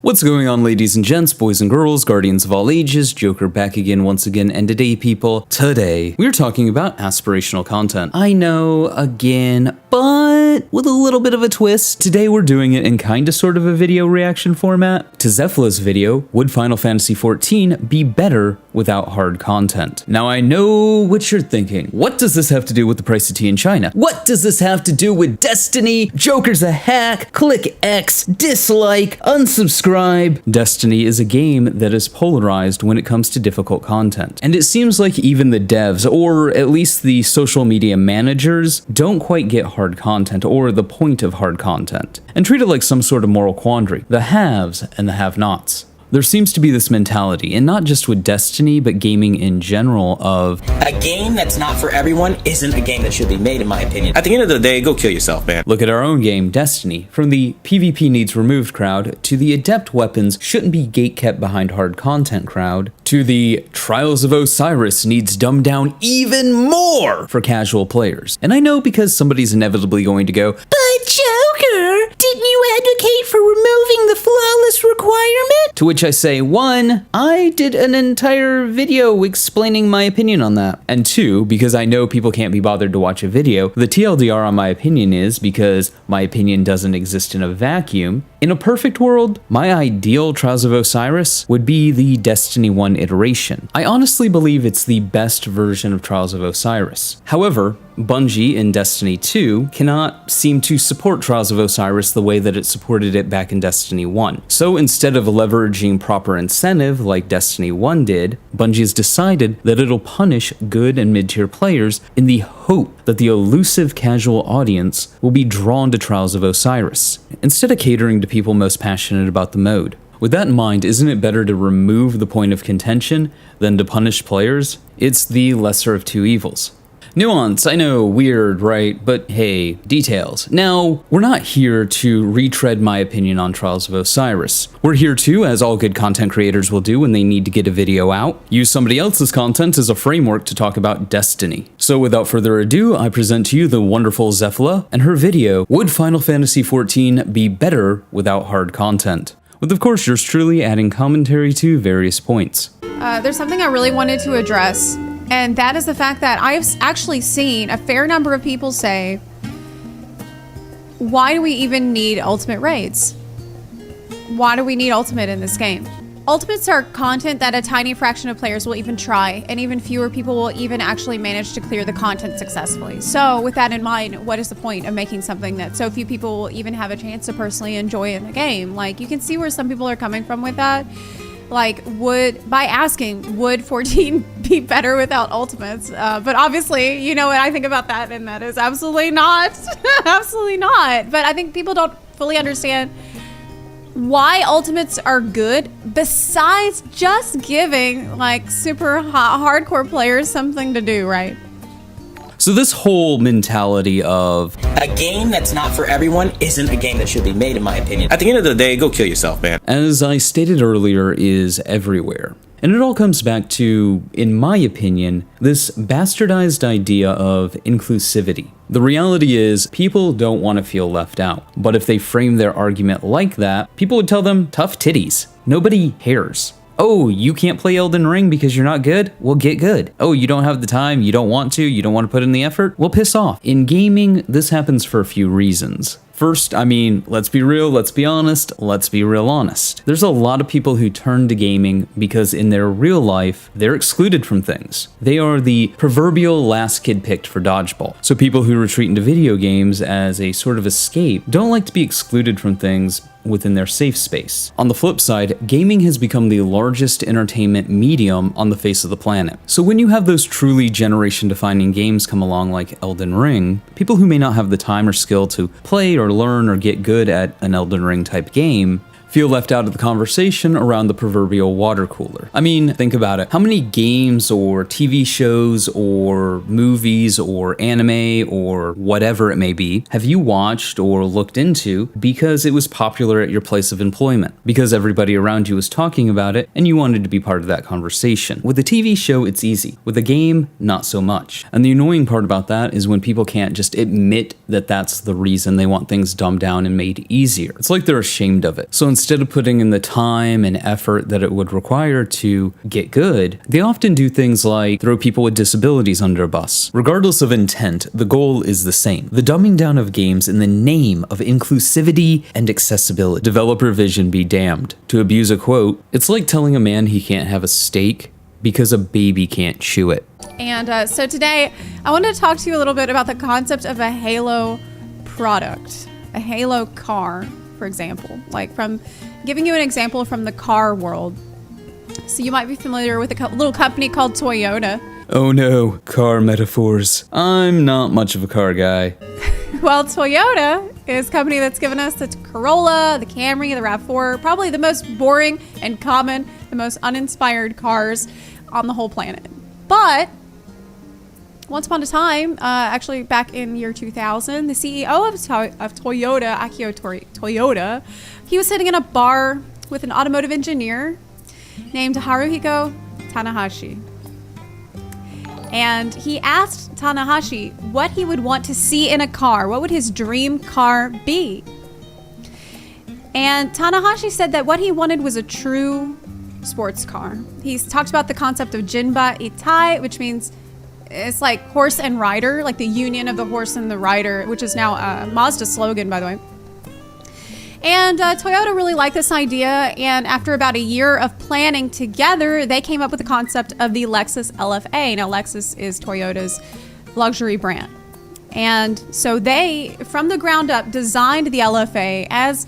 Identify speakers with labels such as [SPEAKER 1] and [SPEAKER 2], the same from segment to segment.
[SPEAKER 1] What's going on, ladies and gents, boys and girls, guardians of all ages, Joker back again once again, and today today, we're talking about aspirational content. I know, again, but with a little bit of a twist. Today we're doing it in kinda sort of a video reaction format to Zepla's video, Would Final Fantasy XIV be better without hard content? Now I know what you're thinking. What does this have to do with the price of tea in China? What does this have to do with Destiny? Joker's a hack, click X, dislike, unsubscribe. Destiny is a game that is polarized when it comes to difficult content. And it seems like even the devs, or at least the social media managers, don't quite get hard content or the point of hard content, and treat it like some sort of moral quandary. The haves and the have-nots. There seems to be this mentality, and not just with Destiny, but gaming in general, of
[SPEAKER 2] a game that's not for everyone isn't a game that should be made, in my opinion. At the end of the day, go kill yourself, man.
[SPEAKER 1] Look at our own game, Destiny. From the PvP needs removed crowd, to the adept weapons shouldn't be gatekept behind hard content crowd, to the Trials of Osiris needs dumbed down even more for casual players. And I know because somebody's inevitably going to go, "But Joker, didn't you advocate for removing the flawless requirement?" To which I say, one, I did an entire video explaining my opinion on that. And two, because I know people can't be bothered to watch a video, the TLDR on my opinion is, because my opinion doesn't exist in a vacuum, in a perfect world, my ideal Trials of Osiris would be the Destiny 1 iteration. I honestly believe it's the best version of Trials of Osiris. However, Bungie in Destiny 2 cannot seem to support Trials of Osiris the way that it supported it back in Destiny 1. So instead of leveraging proper incentive like Destiny 1 did, Bungie has decided that it'll punish good and mid-tier players in the hope that the elusive casual audience will be drawn to Trials of Osiris, instead of catering to people most passionate about the mode. With that in mind, isn't it better to remove the point of contention than to punish players? It's the lesser of two evils. Nuance, I know, weird, right? But hey, details. Now, we're not here to retread my opinion on Trials of Osiris. We're here to, as all good content creators will do when they need to get a video out, use somebody else's content as a framework to talk about Destiny. So without further ado, I present to you the wonderful Zepla and her video, Would Final Fantasy XIV be better without hard content? With of course yours truly adding commentary to various points.
[SPEAKER 3] There's something I really wanted to address, and that is the fact that I've actually seen a fair number of people say, why do we even need ultimate raids? Why do we need ultimate in this game? Ultimates are content that a tiny fraction of players will even try, and even fewer people will even actually manage to clear the content successfully. So with that in mind, what is the point of making something that so few people will even have a chance to personally enjoy in the game? Like, you can see where some people are coming from with that. Like, would 14 be better without ultimates? But obviously, you know what I think about that, and that is absolutely not. Absolutely not. But I think people don't fully understand why ultimates are good, besides just giving like super hardcore players something to do, right?
[SPEAKER 1] So this whole mentality of
[SPEAKER 2] a game that's not for everyone isn't a game that should be made, in my opinion. At the end of the day, go kill yourself, man.
[SPEAKER 1] As I stated earlier, is everywhere. And it all comes back to, in my opinion, this bastardized idea of inclusivity. The reality is, people don't want to feel left out. But if they frame their argument like that, people would tell them, tough titties. Nobody cares. Oh, you can't play Elden Ring because you're not good? Well, get good. Oh, you don't have the time, you don't want to put in the effort? Well, piss off. In gaming, this happens for a few reasons. First, I mean, let's be real, let's be honest, let's be real honest. There's a lot of people who turn to gaming because in their real life, they're excluded from things. They are the proverbial last kid picked for dodgeball. So people who retreat into video games as a sort of escape don't like to be excluded from things within their safe space. On the flip side, gaming has become the largest entertainment medium on the face of the planet. So when you have those truly generation-defining games come along like Elden Ring, people who may not have the time or skill to play or learn or get good at an Elden Ring type game feel left out of the conversation around the proverbial water cooler. I mean, think about it. How many games or TV shows or movies or anime or whatever it may be have you watched or looked into because it was popular at your place of employment? Because everybody around you was talking about it and you wanted to be part of that conversation. With a TV show, it's easy. With a game, not so much. And the annoying part about that is when people can't just admit that that's the reason they want things dumbed down and made easier. It's like they're ashamed of it. So instead instead of putting in the time and effort that it would require to get good, they often do things like throw people with disabilities under a bus. Regardless of intent, the goal is the same: the dumbing down of games in the name of inclusivity and accessibility. Developer vision be damned. To abuse a quote, it's like telling a man he can't have a steak because a baby can't chew it.
[SPEAKER 3] And so today, I wanted to talk to you a little bit about the concept of a Halo product, a Halo car, for example. Like, from giving you an example from the car world. So you might be familiar with a little company called Toyota.
[SPEAKER 1] Oh no, car metaphors. I'm not much of a car guy.
[SPEAKER 3] Well, Toyota is a company that's given us the Corolla, the Camry, the RAV4, probably the most boring and common, the most uninspired cars on the whole planet. But once upon a time, actually back in year 2000, the CEO of Toyota, Akio Toyoda, he was sitting in a bar with an automotive engineer named Haruhiko Tanahashi. And he asked Tanahashi what he would want to see in a car. What would his dream car be? And Tanahashi said that what he wanted was a true sports car. He's talked about the concept of Jinba Itai, which means it's like horse and rider, like the union of the horse and the rider, which is now a Mazda slogan, by the way. And Toyota really liked this idea, and after about a year of planning together, they came up with the concept of the Lexus LFA. Now, Lexus is Toyota's luxury brand. And so they, from the ground up, designed the LFA as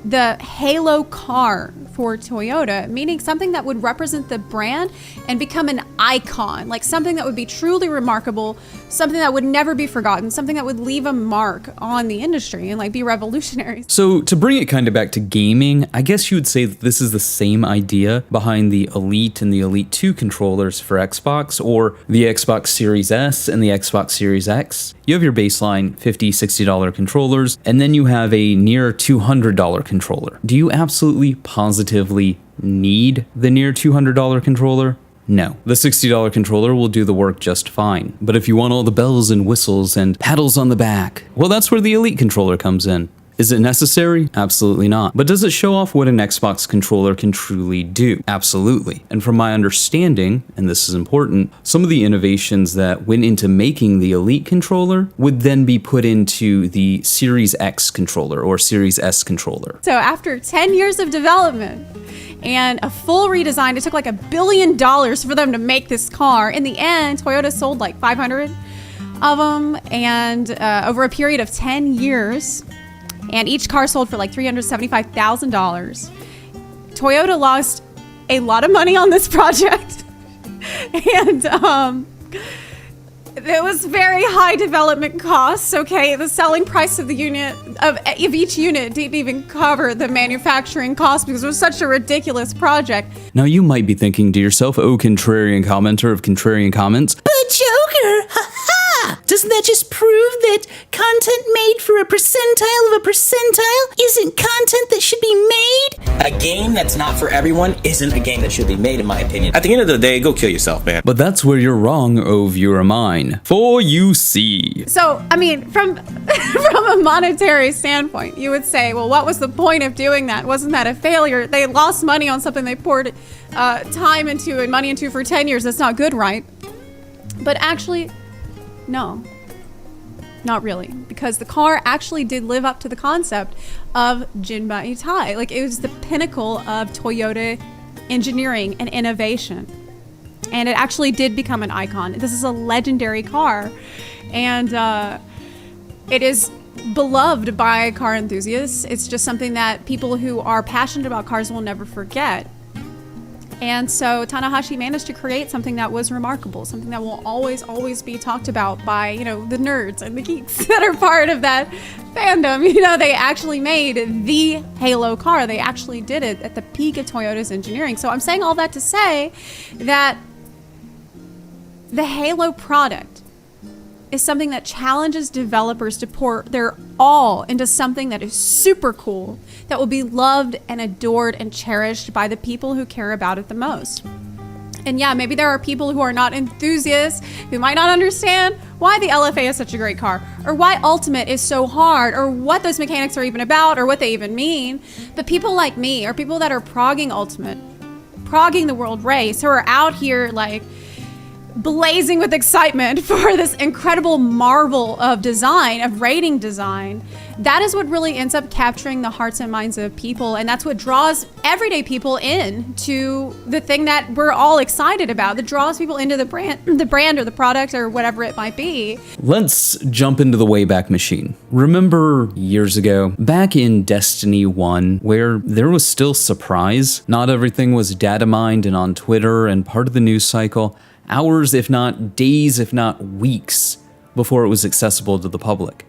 [SPEAKER 3] the Halo car for Toyota, meaning something that would represent the brand and become an icon, like something that would be truly remarkable, something that would never be forgotten, something that would leave a mark on the industry and like be revolutionary.
[SPEAKER 1] So to bring it kind of back to gaming, I guess you would say that this is the same idea behind the Elite and the Elite 2 controllers for Xbox, or the Xbox Series S and the Xbox Series X. You have your baseline $50, $60 controllers, and then you have a near $200 controller. Do you absolutely positively need the near $200 controller? No. The $60 controller will do the work just fine. But if you want all the bells and whistles and paddles on the back, well, that's where the Elite controller comes in. Is it necessary? Absolutely not. But does it show off what an Xbox controller can truly do? Absolutely. And from my understanding, and this is important, some of the innovations that went into making the Elite controller would then be put into the Series X controller or Series S controller.
[SPEAKER 3] So after 10 years of development and a full redesign, it took like $1 billion for them to make this car. In the end, Toyota sold like 500 of them, and over a period of 10 years, and each car sold for like $375,000. Toyota lost a lot of money on this project. And it was very high development costs, okay? The selling price of the unit, of each unit, didn't even cover the manufacturing cost because it was such a ridiculous project.
[SPEAKER 1] Now you might be thinking to yourself, oh, contrarian commenter of contrarian comments,
[SPEAKER 4] But Joker, ha-ha! Doesn't that just prove that content made for a percentile of a percentile isn't content that should be made?
[SPEAKER 2] A game that's not for everyone isn't a game that should be made, in my opinion. At the end of the day, go kill yourself, man.
[SPEAKER 1] but that's where you're wrong, oh viewer mine. For you see.
[SPEAKER 3] So, I mean, from a monetary standpoint, you would say, well, what was the point of doing that? Wasn't that a failure? They lost money on something they poured time into and money into for 10 years. That's not good, right? But actually, no. Not really, because the car actually did live up to the concept of Jinba Itai. Like, it was the pinnacle of Toyota engineering and innovation. And it actually did become an icon. This is a legendary car. And it is beloved by car enthusiasts. It's just something that people who are passionate about cars will never forget. And so Tanahashi managed to create something that was remarkable, something that will always, always be talked about by, you know, the nerds and the geeks that are part of that fandom. You know, they actually made the Halo car. They actually did it at the peak of Toyota's engineering. So I'm saying all that to say that the Halo product is something that challenges developers to pour their all into something that is super cool, that will be loved and adored and cherished by the people who care about it the most. And yeah, maybe there are people who are not enthusiasts, who might not understand why the LFA is such a great car, or why Ultimate is so hard, or what those mechanics are even about, or what they even mean. But people like me, or people that are progging Ultimate, progging the world race, who are out here like blazing with excitement for this incredible marvel of design, of rating design, that is what really ends up capturing the hearts and minds of people, and that's what draws everyday people in to the thing that we're all excited about, that draws people into the brand or the product or whatever it might be.
[SPEAKER 1] Let's jump into the Wayback Machine. Remember years ago, back in Destiny 1, where there was still surprise? Not everything was data mined and on Twitter and part of the news cycle. Hours, if not days, if not weeks, before it was accessible to the public.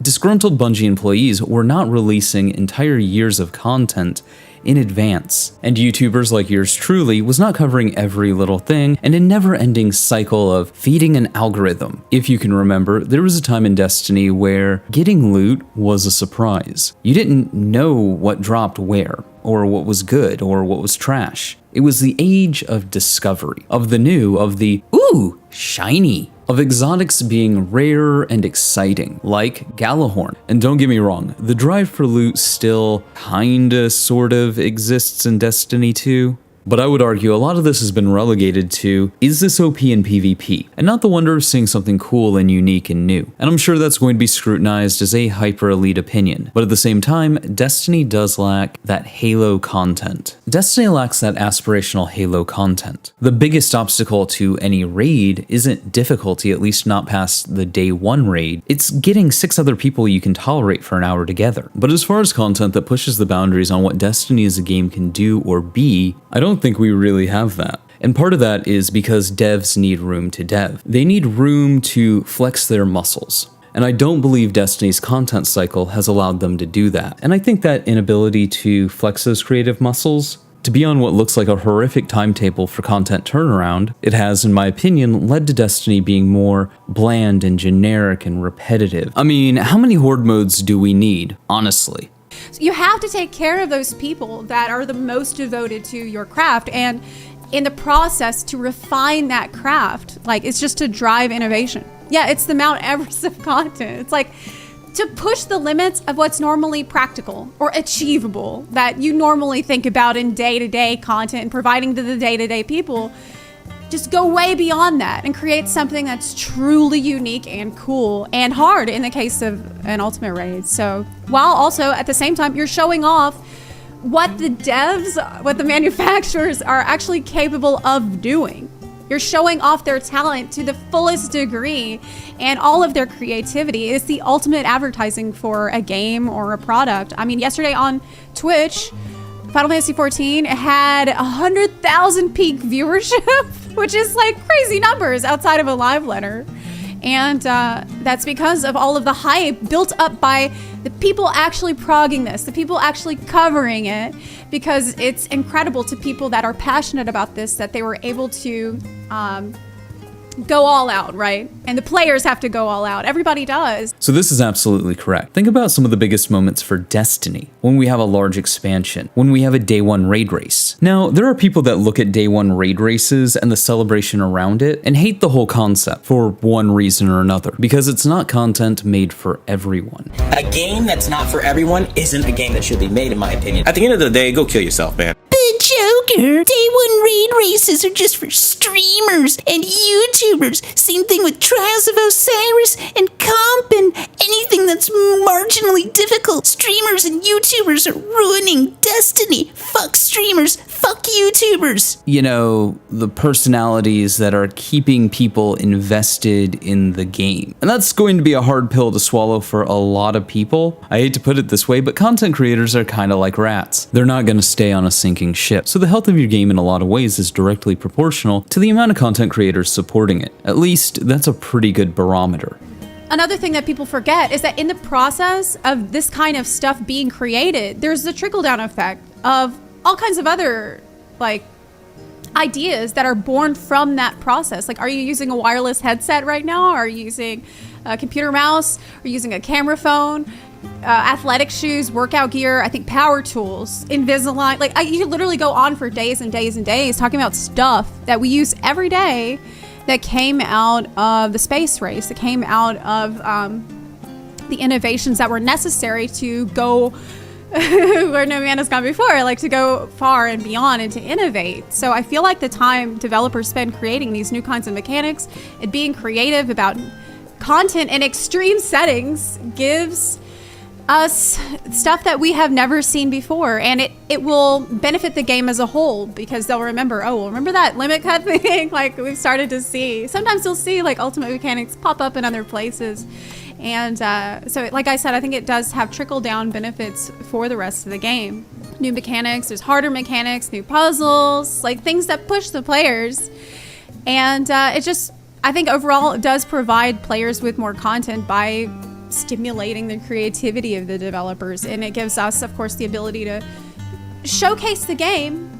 [SPEAKER 1] Disgruntled Bungie employees were not releasing entire years of content in advance, and YouTubers like yours truly was not covering every little thing and a never-ending cycle of feeding an algorithm. If you can remember, there was a time in Destiny where getting loot was a surprise. You didn't know what dropped where, or what was good, or what was trash. It was the age of discovery, of the new, of the, ooh, shiny, of exotics being rare and exciting, like Galahorn. And don't get me wrong, the drive for loot still kinda, sort of exists in Destiny 2. But I would argue a lot of this has been relegated to, is this OP in PvP? And not the wonder of seeing something cool and unique and new. And I'm sure that's going to be scrutinized as a hyper-elite opinion. But at the same time, Destiny does lack that Halo content. Destiny lacks that aspirational Halo content. The biggest obstacle to any raid isn't difficulty, at least not past the day 1 raid. It's getting 6 other people you can tolerate for an hour together. But as far as content that pushes the boundaries on what Destiny as a game can do or be, I don't think we really have that. And part of that is because devs need room to dev. They need room to flex their muscles. And I don't believe Destiny's content cycle has allowed them to do that. And I think that inability to flex those creative muscles, to be on what looks like a horrific timetable for content turnaround, it has, in my opinion, led to Destiny being more bland and generic and repetitive. I mean, how many horde modes do we need, honestly?
[SPEAKER 3] So you have to take care of those people that are the most devoted to your craft, and in the process to refine that craft, like, it's just to drive innovation. Yeah, it's the Mount Everest of content. It's like to push the limits of what's normally practical or achievable that you normally think about in day-to-day content and providing to the day-to-day people. Just go way beyond that and create something that's truly unique and cool and hard in the case of an Ultimate Raid. So while also at the same time you're showing off what the devs, what the manufacturers are actually capable of doing. You're showing off their talent to the fullest degree and all of their creativity. It's the ultimate advertising for a game or a product. I mean, yesterday on Twitch, Final Fantasy XIV had 100,000 peak viewership, which is like crazy numbers outside of a live letter. And that's because of all of the hype built up by the people actually progging this, the people actually covering it, because it's incredible to people that are passionate about this that they were able to go all out, right? And the players have to go all out. Everybody does.
[SPEAKER 1] So this is absolutely correct. Think about some of the biggest moments for Destiny. When we have a large expansion, when we have a day 1 raid race. Now, there are people that look at day 1 raid races and the celebration around it and hate the whole concept for one reason or another, because it's not content made for everyone.
[SPEAKER 2] A game that's not for everyone isn't a game that should be made, in my opinion. At the end of the day, go kill yourself, man.
[SPEAKER 4] Joker, day 1 raid races are just for streamers and YouTubers. Same thing with Trials of Osiris and Comp and anything that's marginally difficult. Streamers and YouTubers are ruining Destiny. Fuck streamers, fuck YouTubers.
[SPEAKER 1] You know, the personalities that are keeping people invested in the game. And that's going to be a hard pill to swallow for a lot of people. I hate to put it this way, but content creators are kind of like rats. They're not going to stay on a sinking ship. So the health of your game in a lot of ways is directly proportional to the amount of content creators supporting it. At least that's a pretty good barometer.
[SPEAKER 3] Another thing that people forget is that in the process of this kind of stuff being created, there's the trickle-down effect of all kinds of other, like, ideas that are born from that process. Like, are you using a wireless headset right now? Are you using a computer mouse? Are you using a camera phone? athletic shoes, workout gear, I think power tools, Invisalign. Like, you could literally go on for days and days and days talking about stuff that we use every day that came out of the space race, that came out of the innovations that were necessary to go where no man has gone before, like to go far and beyond and to innovate. So I feel like the time developers spend creating these new kinds of mechanics and being creative about content in extreme settings gives us stuff that we have never seen before, and it will benefit the game as a whole, because they'll remember, oh, well, remember that limit cut thing? Like, we've started to see, sometimes you'll see like ultimate mechanics pop up in other places. And so like I said, I think it does have trickle down benefits for the rest of the game. New mechanics, there's harder mechanics, new puzzles, like things that push the players. And it just, I think overall it does provide players with more content by stimulating the creativity of the developers, and it gives us, of course, the ability to showcase the game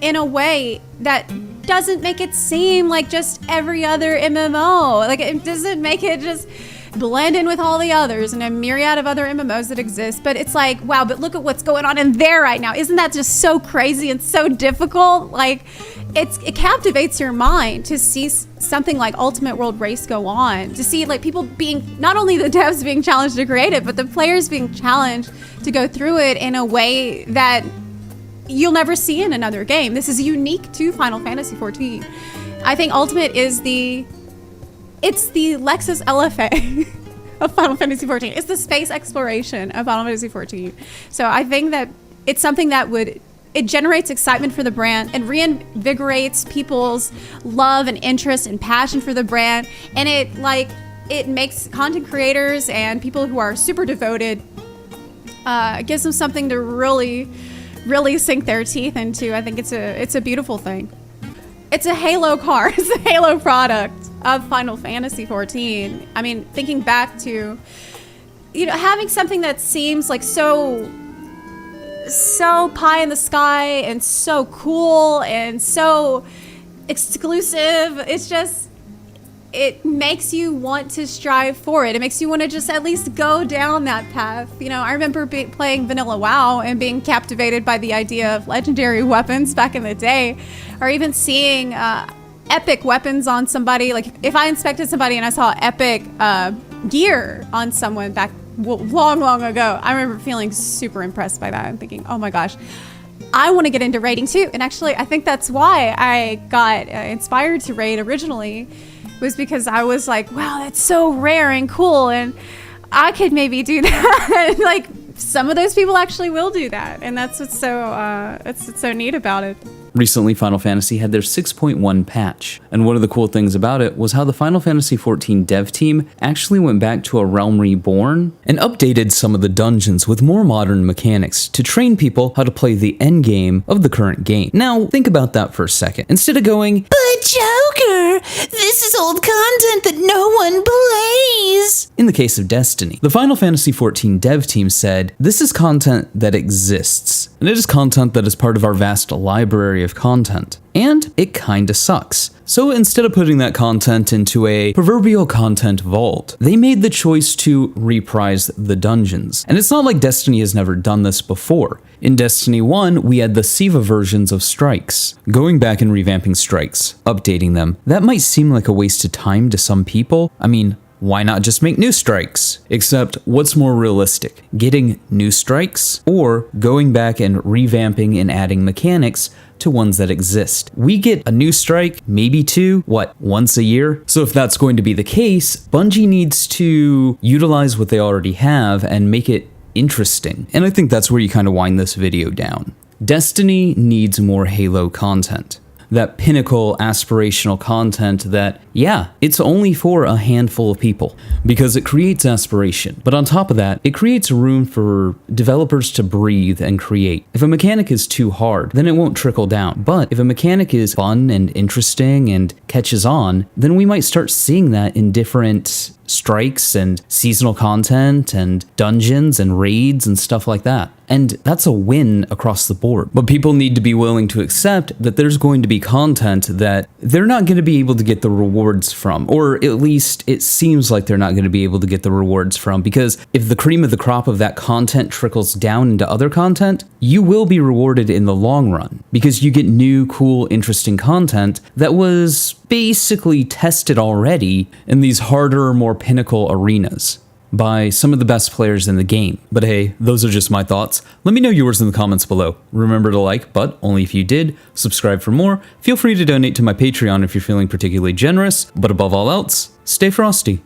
[SPEAKER 3] in a way that doesn't make it seem like just every other MMO. Like, it doesn't make it just blend in with all the others and a myriad of other MMOs that exist, but it's like, wow, but look at what's going on in there right now. Isn't that just so crazy and so difficult? Like, it captivates your mind to see something like Ultimate World Race go on, to see like people being, not only the devs being challenged to create it, but the players being challenged to go through it in a way that you'll never see in another game. This is unique to Final Fantasy XIV. I think Ultimate is it's the Lexus LFA of Final Fantasy XIV. It's the space exploration of Final Fantasy XIV. So I think that it's something that it generates excitement for the brand and reinvigorates people's love and interest and passion for the brand. And it makes content creators and people who are super devoted, gives them something to really, really sink their teeth into. I think it's a beautiful thing. It's a Halo car. It's a Halo product of Final Fantasy XIV. I mean, thinking back to, having something that seems like so pie in the sky and so cool and so exclusive. It's just, it makes you want to strive for it. It makes you want to just at least go down that path. I remember playing Vanilla WoW and being captivated by the idea of legendary weapons back in the day, or even seeing epic weapons on somebody. Like, if I inspected somebody and I saw epic gear on someone back long ago, I remember feeling super impressed by that and thinking, oh my gosh, I want to get into raiding too. And actually, I think that's why I got inspired to raid originally, was because I was like, wow, that's so rare and cool, and I could maybe do that. Like, some of those people actually will do that, and that's what's so neat about it.
[SPEAKER 1] Recently, Final Fantasy had their 6.1 patch, and one of the cool things about it was how the Final Fantasy XIV dev team actually went back to A Realm Reborn and updated some of the dungeons with more modern mechanics to train people how to play the endgame of the current game. Now, think about that for a second. Instead of going,
[SPEAKER 4] "But Joker, this is old content that no one plays,"
[SPEAKER 1] in the case of Destiny, the Final Fantasy XIV dev team said, this is content that exists, and it is content that is part of our vast library of content, and it kinda sucks. So instead of putting that content into a proverbial content vault, they made the choice to reprise the dungeons. And it's not like Destiny has never done this before. In Destiny 1, we had the Siva versions of strikes. Going back and revamping strikes, updating them, that might seem like a waste of time to some people. I mean, why not just make new strikes? Except, what's more realistic? Getting new strikes, or going back and revamping and adding mechanics to ones that exist? We get a new strike, maybe two, once a year? So if that's going to be the case, Bungie needs to utilize what they already have and make it interesting. And I think that's where you kind of wind this video down. Destiny needs more Halo content. That pinnacle aspirational content that, yeah, it's only for a handful of people, because it creates aspiration. But on top of that, it creates room for developers to breathe and create. If a mechanic is too hard, then it won't trickle down. But if a mechanic is fun and interesting and catches on, then we might start seeing that in different strikes and seasonal content and dungeons and raids and stuff like that. And that's a win across the board. But people need to be willing to accept that there's going to be content that they're not going to be able to get the rewards from, or at least it seems like they're not going to be able to get the rewards from, because if the cream of the crop of that content trickles down into other content, you will be rewarded in the long run, because you get new, cool, interesting content that was basically tested already in these harder, more pinnacle arenas by some of the best players in the game. But hey, those are just my thoughts. Let me know yours in the comments below. Remember to like, but only if you did. Subscribe for more. Feel free to donate to my Patreon if you're feeling particularly generous. But above all else, stay frosty.